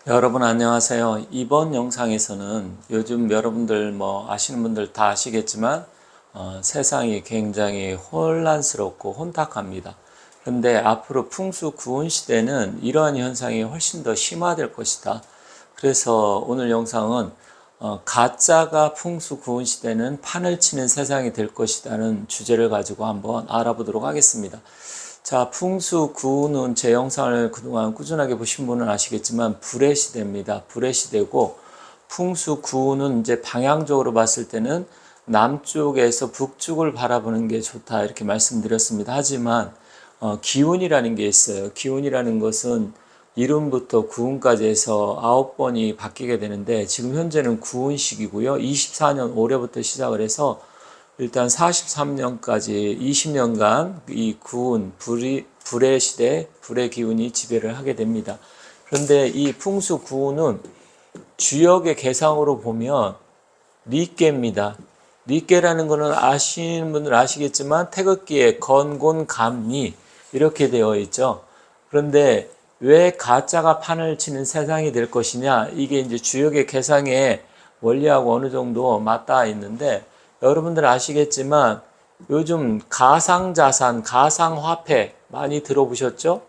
여러분 안녕하세요. 이번 영상에서는 요즘 여러분들 아시는 분들 다 아시겠지만 세상이 굉장히 혼란스럽고 혼탁합니다. 그런데 앞으로 풍수 구은 시대는 이러한 현상이 훨씬 더 심화될 것이다. 그래서 오늘 영상은 가짜가 풍수 구은 시대는 판을 치는 세상이 될 것이라는 주제를 가지고 한번 알아보도록 하겠습니다. 자, 풍수 구는 제 영상을 그동안 꾸준하게 보신 분은 아시겠지만 불의 시대입니다. 불의 시대고 풍수 구는 이제 방향적으로 봤을 때는 남쪽에서 북쪽을 바라보는 게 좋다 이렇게 말씀드렸습니다. 하지만 기운이라는 게 있어요. 기운이라는 것은 이름부터 구운까지 해서 9번이 바뀌게 되는데 지금 현재는 구운식이고요. 24년 올해부터 시작을 해서 일단 43년까지 20년간 이 구운 불의 시대, 불의 기운이 지배를 하게 됩니다. 그런데 이 풍수 구운은 주역의 개상으로 보면 리께입니다. 리께라는 것은 아시는 분들 아시겠지만 태극기에 건곤 감리 이렇게 되어 있죠. 그런데 왜 가짜가 판을 치는 세상이 될 것이냐, 이게 이제 주역의 개상의 원리하고 어느 정도 맞닿아 있는데, 여러분들 아시겠지만 요즘 가상자산, 가상화폐 많이 들어보셨죠?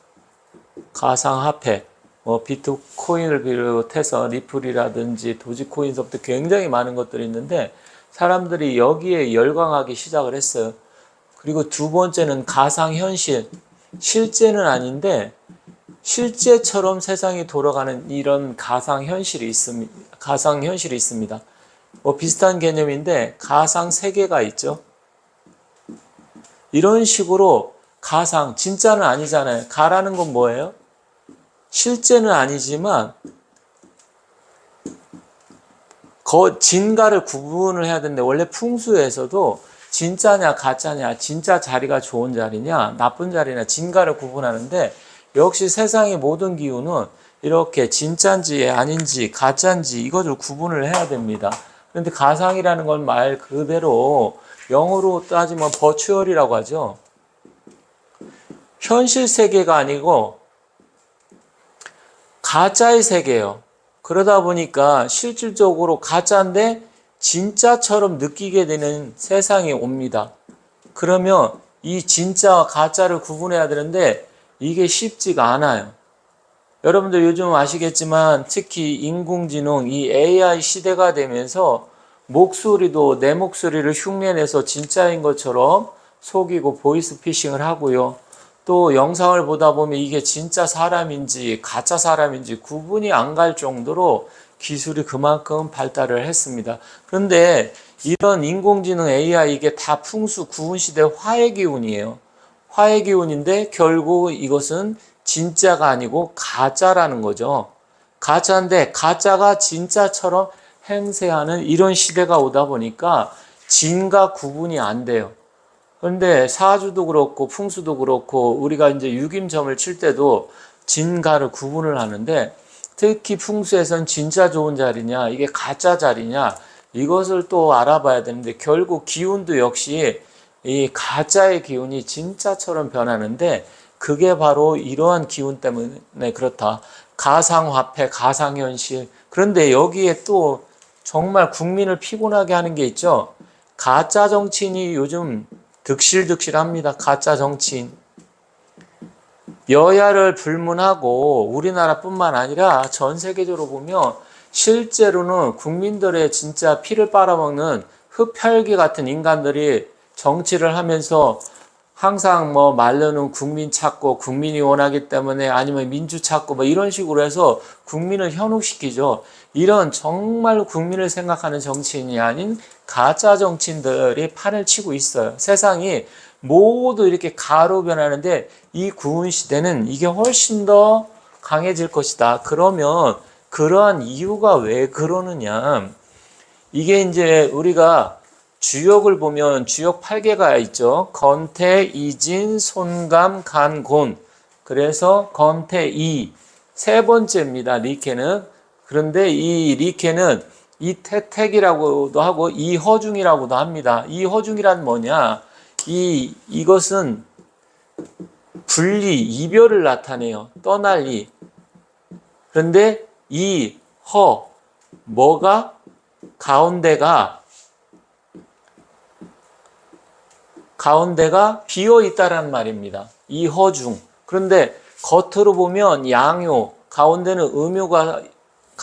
가상화폐, 비트코인을 비롯해서 리플이라든지 도지코인서부터 굉장히 많은 것들이 있는데 사람들이 여기에 열광하기 시작을 했어요. 그리고 두 번째는 가상현실, 실제는 아닌데 실제처럼 세상이 돌아가는 이런 가상현실이 있습니다. 비슷한 개념인데 가상 세계가 있죠. 이런 식으로 가상, 진짜는 아니잖아요. 가라는 건 뭐예요? 실제는 아니지만 진가를 구분을 해야 되는데, 원래 풍수에서도 진짜냐 가짜냐, 진짜 자리가 좋은 자리냐 나쁜 자리냐 진가를 구분하는데, 역시 세상의 모든 기운은 이렇게 진짜인지 아닌지 가짜인지 이것을 구분을 해야 됩니다. 그런데 가상이라는 건 말 그대로 영어로 따지면 버추얼이라고 하죠. 현실 세계가 아니고 가짜의 세계예요. 그러다 보니까 실질적으로 가짜인데 진짜처럼 느끼게 되는 세상이 옵니다. 그러면 이 진짜와 가짜를 구분해야 되는데 이게 쉽지가 않아요. 여러분들 요즘 아시겠지만 특히 인공지능, 이 AI 시대가 되면서 목소리도 내 목소리를 흉내내서 진짜인 것처럼 속이고 보이스피싱을 하고요. 또 영상을 보다 보면 이게 진짜 사람인지 가짜 사람인지 구분이 안 갈 정도로 기술이 그만큼 발달을 했습니다. 그런데 이런 인공지능 AI, 이게 다 풍수 구운 시대 화해 기운이에요. 화해 기운인데 결국 이것은 진짜가 아니고 가짜라는 거죠. 가짜인데 가짜가 진짜처럼 행세하는 이런 시대가 오다 보니까 진과 구분이 안 돼요. 그런데 사주도 그렇고 풍수도 그렇고 우리가 이제 유김점을 칠 때도 진가를 구분을 하는데, 특히 풍수에선 진짜 좋은 자리냐 이게 가짜 자리냐 이것을 또 알아봐야 되는데, 결국 기운도 역시 이 가짜의 기운이 진짜처럼 변하는데 그게 바로 이러한 기운 때문에 그렇다. 가상화폐, 가상현실. 그런데 여기에 또 정말 국민을 피곤하게 하는 게 있죠. 가짜 정치인이 요즘 득실득실합니다. 가짜 정치인. 여야를 불문하고 우리나라뿐만 아니라 전 세계적으로 보면 실제로는 국민들의 진짜 피를 빨아먹는 흡혈귀 같은 인간들이 정치를 하면서 항상 말로는 국민 찾고 국민이 원하기 때문에 아니면 민주 찾고 이런 식으로 해서 국민을 현혹시키죠. 이런 정말 국민을 생각하는 정치인이 아닌 가짜 정치인들이 판을 치고 있어요. 세상이 모두 이렇게 가로 변하는데 이 구은 시대는 이게 훨씬 더 강해질 것이다. 그러면 그러한 이유가 왜 그러느냐? 이게 이제 우리가 주역을 보면 주역 8개가 있죠. 건태, 이진, 손감, 간, 곤. 그래서 건태, 이. 세 번째입니다. 리케는. 그런데 이 리케는 이태택이라고도 하고 이허중이라고도 합니다. 이허중이란 뭐냐? 이것은 분리, 이별을 나타내요. 떠날 이. 그런데 이, 허, 뭐가 가운데가 비어 있다라는 말입니다. 이 허중. 그런데 겉으로 보면 양요, 가운데는 음요가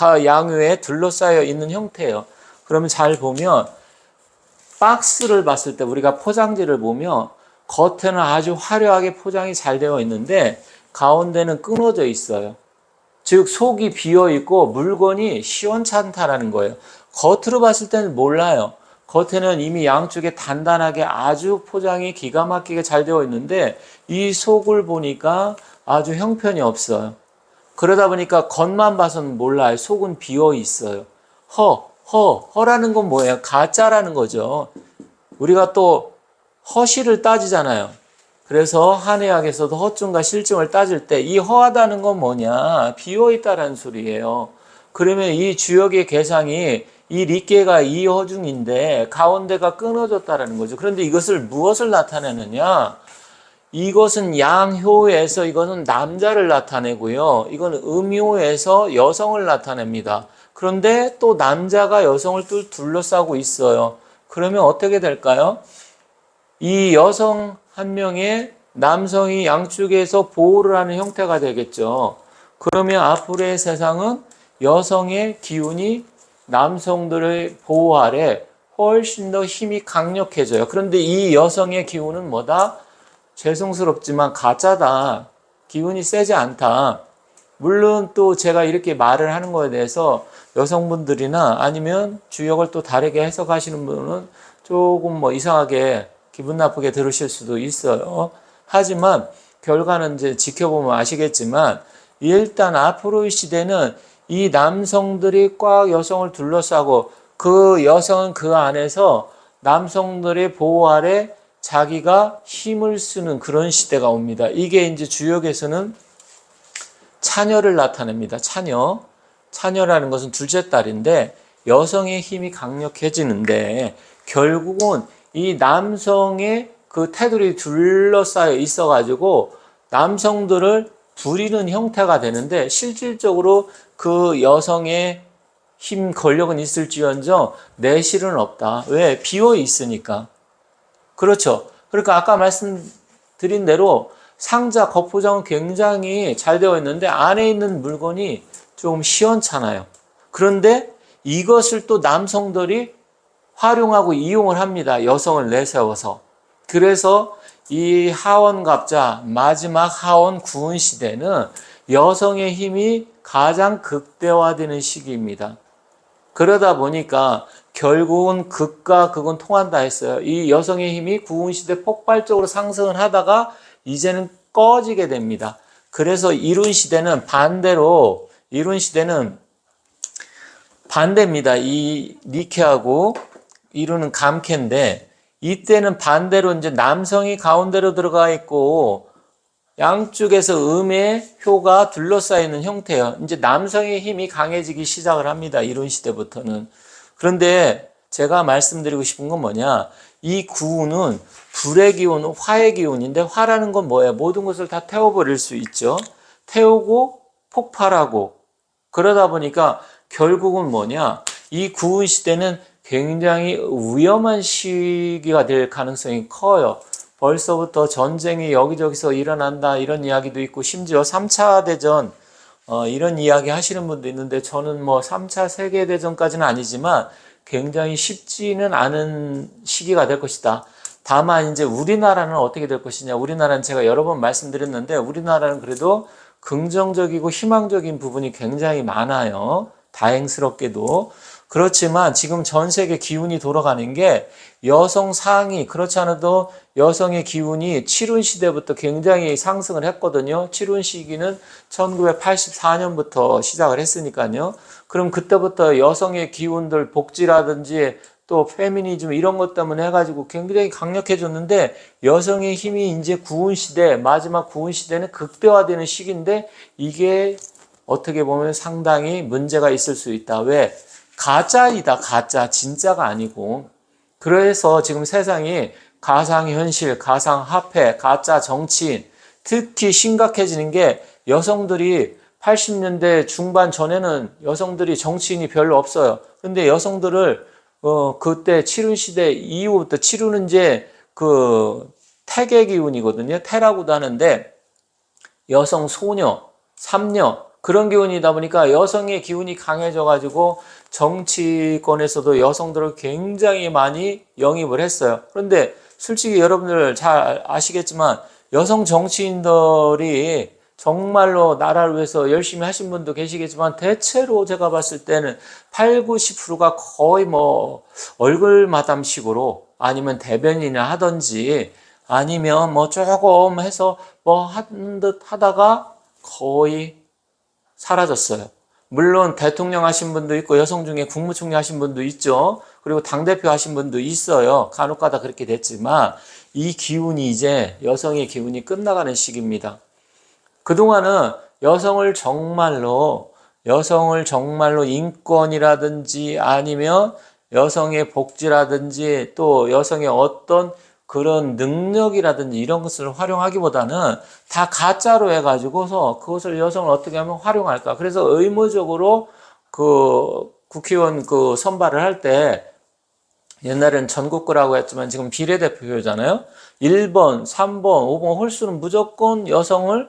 양요에 둘러싸여 있는 형태예요. 그러면 잘 보면 박스를 봤을 때 우리가 포장지를 보면 겉에는 아주 화려하게 포장이 잘 되어 있는데 가운데는 끊어져 있어요. 즉 속이 비어 있고 물건이 시원찮다라는 거예요. 겉으로 봤을 때는 몰라요. 겉에는 이미 양쪽에 단단하게 아주 포장이 기가 막히게 잘 되어 있는데 이 속을 보니까 아주 형편이 없어요. 그러다 보니까 겉만 봐서는 몰라요. 속은 비어 있어요. 허라는 건 뭐예요? 가짜라는 거죠. 우리가 또 허실을 따지잖아요. 그래서 한의학에서도 허증과 실증을 따질 때 이 허하다는 건 뭐냐? 비어있다라는 소리예요. 그러면 이 주역의 개상이 이 릿개가 이 허중인데 가운데가 끊어졌다라는 거죠. 그런데 이것을 무엇을 나타내느냐? 이것은 양효에서 이것은 남자를 나타내고요. 이건 음효에서 여성을 나타냅니다. 그런데 또 남자가 여성을 또 둘러싸고 있어요. 그러면 어떻게 될까요? 이 여성 한 명의 남성이 양쪽에서 보호를 하는 형태가 되겠죠. 그러면 앞으로의 세상은 여성의 기운이 남성들의 보호 아래 훨씬 더 힘이 강력해져요. 그런데 이 여성의 기운은 뭐다? 죄송스럽지만 가짜다. 기운이 세지 않다. 물론 또 제가 이렇게 말을 하는 거에 대해서 여성분들이나 아니면 주역을 또 다르게 해석하시는 분은 조금 뭐 이상하게 기분 나쁘게 들으실 수도 있어요. 하지만 결과는 이제 지켜보면 아시겠지만 일단 앞으로의 시대는 이 남성들이 꽉 여성을 둘러싸고 그 여성은 그 안에서 남성들의 보호 아래 자기가 힘을 쓰는 그런 시대가 옵니다. 이게 이제 주역에서는 차녀를 나타냅니다. 차녀라는 것은 둘째 딸인데 여성의 힘이 강력해지는데 결국은 이 남성의 그 테두리 둘러싸여 있어가지고 남성들을 부리는 형태가 되는데 실질적으로 그 여성의 힘, 권력은 있을지언정 내실은 없다. 왜? 비어 있으니까. 그렇죠. 그러니까 아까 말씀드린 대로 상자 겉포장은 굉장히 잘 되어 있는데 안에 있는 물건이 좀 시원찮아요. 그런데 이것을 또 남성들이 활용하고 이용을 합니다. 여성을 내세워서. 그래서 이 하원갑자 마지막 하원 구은 시대는 여성의 힘이 가장 극대화되는 시기입니다. 그러다 보니까 결국은 극과 극은 통한다 했어요. 이 여성의 힘이 구은 시대 폭발적으로 상승을 하다가 이제는 꺼지게 됩니다. 그래서 이룬 시대는 반대입니다. 이 니케하고 이루는 감케인데 이때는 반대로 이제 남성이 가운데로 들어가 있고 양쪽에서 음의 효가 둘러싸이는 형태예요. 이제 남성의 힘이 강해지기 시작을 합니다. 이룬 시대부터는. 그런데 제가 말씀드리고 싶은 건 뭐냐? 이 구운은 불의 기운, 화의 기운인데 화라는 건 뭐예요? 모든 것을 다 태워버릴 수 있죠. 태우고 폭발하고 그러다 보니까 결국은 뭐냐? 이 구운 시대는 굉장히 위험한 시기가 될 가능성이 커요. 벌써부터 전쟁이 여기저기서 일어난다 이런 이야기도 있고 심지어 3차 대전 이런 이야기 하시는 분도 있는데 저는 뭐 3차 세계대전까지는 아니지만 굉장히 쉽지는 않은 시기가 될 것이다. 다만 이제 우리나라는 어떻게 될 것이냐. 우리나라는 제가 여러 번 말씀드렸는데 우리나라는 그래도 긍정적이고 희망적인 부분이 굉장히 많아요. 다행스럽게도. 그렇지만 지금 전 세계 기운이 돌아가는 게 여성 상위, 그렇지 않아도 여성의 기운이 칠운 시대부터 굉장히 상승을 했거든요. 칠운 시기는 1984년부터 시작을 했으니까요. 그럼 그때부터 여성의 기운들 복지라든지 또 페미니즘 이런 것 때문에 해가지고 굉장히 강력해졌는데 여성의 힘이 이제 구운 시대, 마지막 구운 시대는 극대화되는 시기인데 이게 어떻게 보면 상당히 문제가 있을 수 있다. 왜? 가짜이다. 가짜. 진짜가 아니고. 그래서 지금 세상이 가상현실, 가상화폐, 가짜 정치인 특히 심각해지는 게 여성들이 80년대 중반 전에는 여성들이 정치인이 별로 없어요. 근데 여성들을 그때 치루 시대 이후부터 치루는 이제 그 태계 기운이거든요. 태라고도 하는데 여성 소녀, 삼녀 그런 기운이다 보니까 여성의 기운이 강해져 가지고 정치권에서도 여성들을 굉장히 많이 영입을 했어요. 그런데 솔직히 여러분들 잘 아시겠지만 여성 정치인들이 정말로 나라를 위해서 열심히 하신 분도 계시겠지만 대체로 제가 봤을 때는 8, 90%가 거의 뭐 얼굴 마담식으로 아니면 대변인을 하든지 아니면 뭐 조금 해서 뭐 한 듯 하다가 거의 사라졌어요. 물론 대통령 하신 분도 있고 여성 중에 국무총리 하신 분도 있죠. 그리고 당대표 하신 분도 있어요. 간혹가다 그렇게 됐지만 이 기운이 이제 여성의 기운이 끝나가는 시기입니다. 그동안은 여성을 정말로 인권이라든지 아니면 여성의 복지라든지 또 여성의 어떤 그런 능력이라든지 이런 것을 활용하기보다는 다 가짜로 해가지고서 그것을 여성을 어떻게 하면 활용할까. 그래서 의무적으로 그 국회의원 그 선발을 할 때 옛날에는 전국구라고 했지만 지금 비례대표잖아요. 1번, 3번, 5번 홀수는 무조건 여성을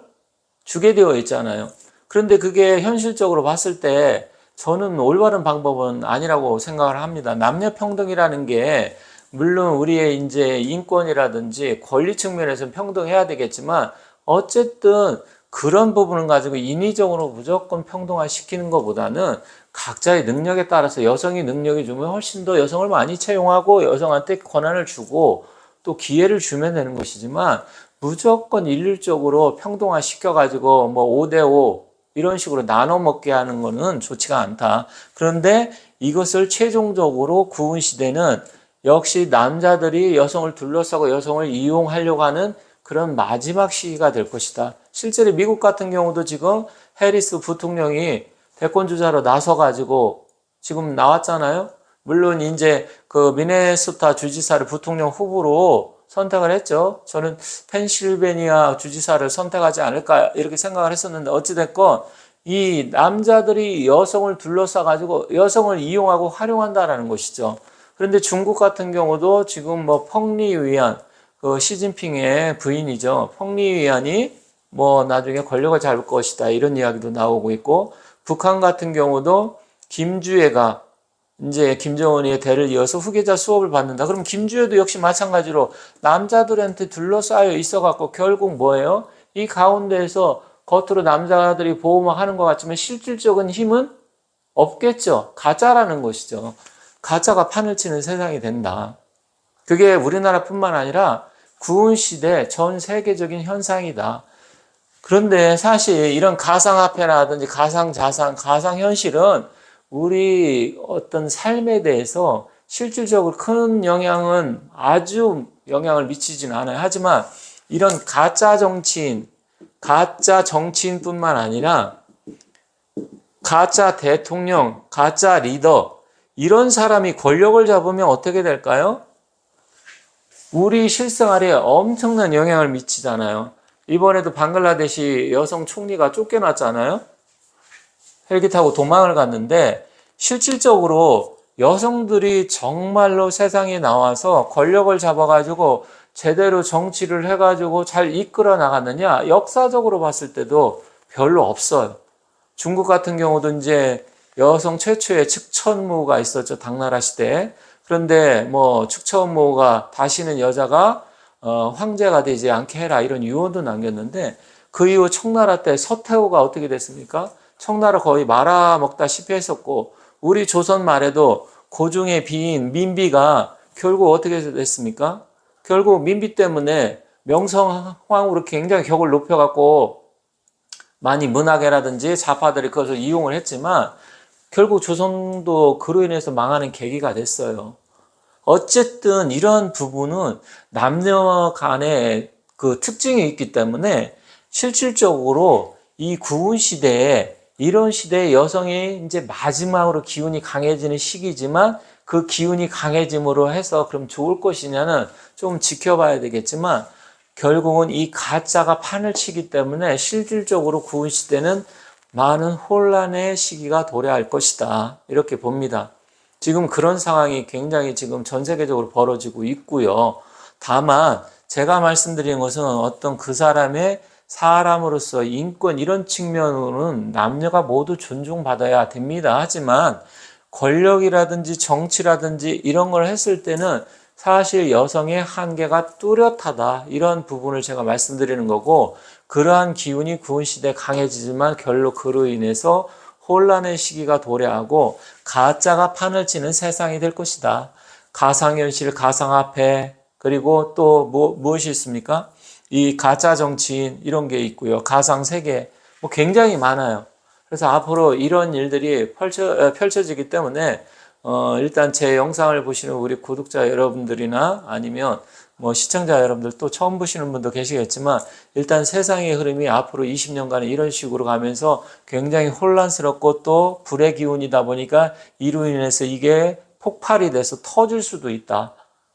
주게 되어 있잖아요. 그런데 그게 현실적으로 봤을 때 저는 올바른 방법은 아니라고 생각을 합니다. 남녀 평등이라는 게 물론 우리의 이제 인권이라든지 권리 측면에서는 평등해야 되겠지만 어쨌든 그런 부분을 가지고 인위적으로 무조건 평등화 시키는 것보다는 각자의 능력에 따라서 여성이 능력이 주면 훨씬 더 여성을 많이 채용하고 여성한테 권한을 주고 또 기회를 주면 되는 것이지만 무조건 일률적으로 평등화 시켜가지고 뭐 5대5 이런 식으로 나눠 먹게 하는 거는 좋지가 않다. 그런데 이것을 최종적으로 구은 시대는 역시 남자들이 여성을 둘러싸고 여성을 이용하려고 하는 그런 마지막 시기가 될 것이다. 실제로 미국 같은 경우도 지금 해리스 부통령이 대권 주자로 나서가지고 지금 나왔잖아요. 물론 이제 그 미네소타 주지사를 부통령 후보로 선택을 했죠. 저는 펜실베니아 주지사를 선택하지 않을까 이렇게 생각을 했었는데 어찌됐건 이 남자들이 여성을 둘러싸가지고 여성을 이용하고 활용한다라는 것이죠. 그런데 중국 같은 경우도 지금 뭐 펑리위안 그 시진핑의 부인이죠. 펑리위안이 뭐 나중에 권력을 잡을 것이다 이런 이야기도 나오고 있고 북한 같은 경우도 김주애가 이제 김정은의 대를 이어서 후계자 수업을 받는다. 그럼 김주애도 역시 마찬가지로 남자들한테 둘러싸여 있어갖고 결국 뭐예요? 이 가운데에서 겉으로 남자들이 보호막 하는 것 같지만 실질적인 힘은 없겠죠. 가짜라는 것이죠. 가짜가 판을 치는 세상이 된다. 그게 우리나라뿐만 아니라 구은시대 전 세계적인 현상이다. 그런데 사실 이런 가상화폐라든지 가상자산, 가상현실은 우리 어떤 삶에 대해서 실질적으로 큰 영향은 아주 영향을 미치지는 않아요. 하지만 이런 가짜 정치인뿐만 아니라 가짜 대통령, 가짜 리더 이런 사람이 권력을 잡으면 어떻게 될까요? 우리 실생활에 엄청난 영향을 미치잖아요. 이번에도 방글라데시 여성 총리가 쫓겨났잖아요. 헬기 타고 도망을 갔는데 실질적으로 여성들이 정말로 세상에 나와서 권력을 잡아가지고 제대로 정치를 해가지고 잘 이끌어 나갔느냐? 역사적으로 봤을 때도 별로 없어요. 중국 같은 경우도 이제 여성 최초의 측천무가 있었죠. 당나라 시대에. 그런데 뭐 측천무가 다시는 여자가 황제가 되지 않게 해라 이런 유언도 남겼는데 그 이후 청나라 때 서태후가 어떻게 됐습니까? 청나라 거의 말아먹다시피 했었고 우리 조선 말에도 고중의 비인 민비가 결국 어떻게 됐습니까? 결국 민비 때문에 명성황후로 굉장히 격을 높여갖고 많이 문학계라든지 좌파들이 그것을 이용을 했지만 결국 조선도 그로 인해서 망하는 계기가 됐어요. 어쨌든 이런 부분은 남녀 간의 그 특징이 있기 때문에 실질적으로 이 구은 시대에 이런 시대에 여성이 이제 마지막으로 기운이 강해지는 시기지만 그 기운이 강해짐으로 해서 그럼 좋을 것이냐는 좀 지켜봐야 되겠지만 결국은 이 가짜가 판을 치기 때문에 실질적으로 구은 시대는 많은 혼란의 시기가 도래할 것이다. 이렇게 봅니다. 지금 그런 상황이 굉장히 지금 전 세계적으로 벌어지고 있고요. 다만 제가 말씀드리는 것은 어떤 그 사람의 사람으로서 인권 이런 측면으로는 남녀가 모두 존중받아야 됩니다. 하지만 권력이라든지 정치라든지 이런 걸 했을 때는 사실 여성의 한계가 뚜렷하다. 이런 부분을 제가 말씀드리는 거고, 그러한 기운이 구은시대에 강해지지만 결로 그로 인해서 혼란의 시기가 도래하고 가짜가 판을 치는 세상이 될 것이다. 가상현실, 가상화폐, 그리고 또 무엇이 있습니까? 이 가짜 정치인 이런 게 있고요. 가상세계 뭐 굉장히 많아요. 그래서 앞으로 이런 일들이 펼쳐지기 때문에 일단 제 영상을 보시는 우리 구독자 여러분들이나 아니면 뭐 시청자 여러분들 또 처음 보시는 분도 계시겠지만 일단 세상의 흐름이 앞으로 20년간은 이런 식으로 가면서 굉장히 혼란스럽고 또 불의 기운이다 보니까 이로 인해서 이게 폭발이 돼서 터질 수도 있다.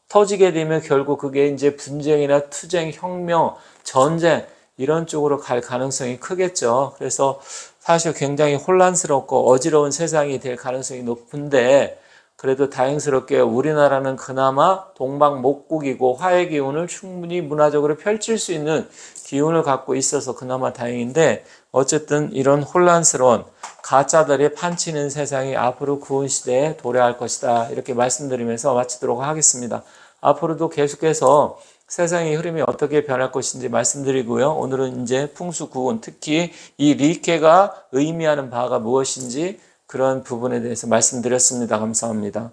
터지게 되면 결국 그게 이제 분쟁이나 투쟁, 혁명, 전쟁 이런 쪽으로 갈 가능성이 크겠죠. 그래서 사실 굉장히 혼란스럽고 어지러운 세상이 될 가능성이 높은데 그래도 다행스럽게 우리나라는 그나마 동방목국이고 화해 기운을 충분히 문화적으로 펼칠 수 있는 기운을 갖고 있어서 그나마 다행인데 어쨌든 이런 혼란스러운 가짜들이 판치는 세상이 앞으로 구은 시대에 도래할 것이다. 이렇게 말씀드리면서 마치도록 하겠습니다. 앞으로도 계속해서 세상의 흐름이 어떻게 변할 것인지 말씀드리고요. 오늘은 이제 풍수구운, 특히 이 리케가 의미하는 바가 무엇인지 그런 부분에 대해서 말씀드렸습니다. 감사합니다.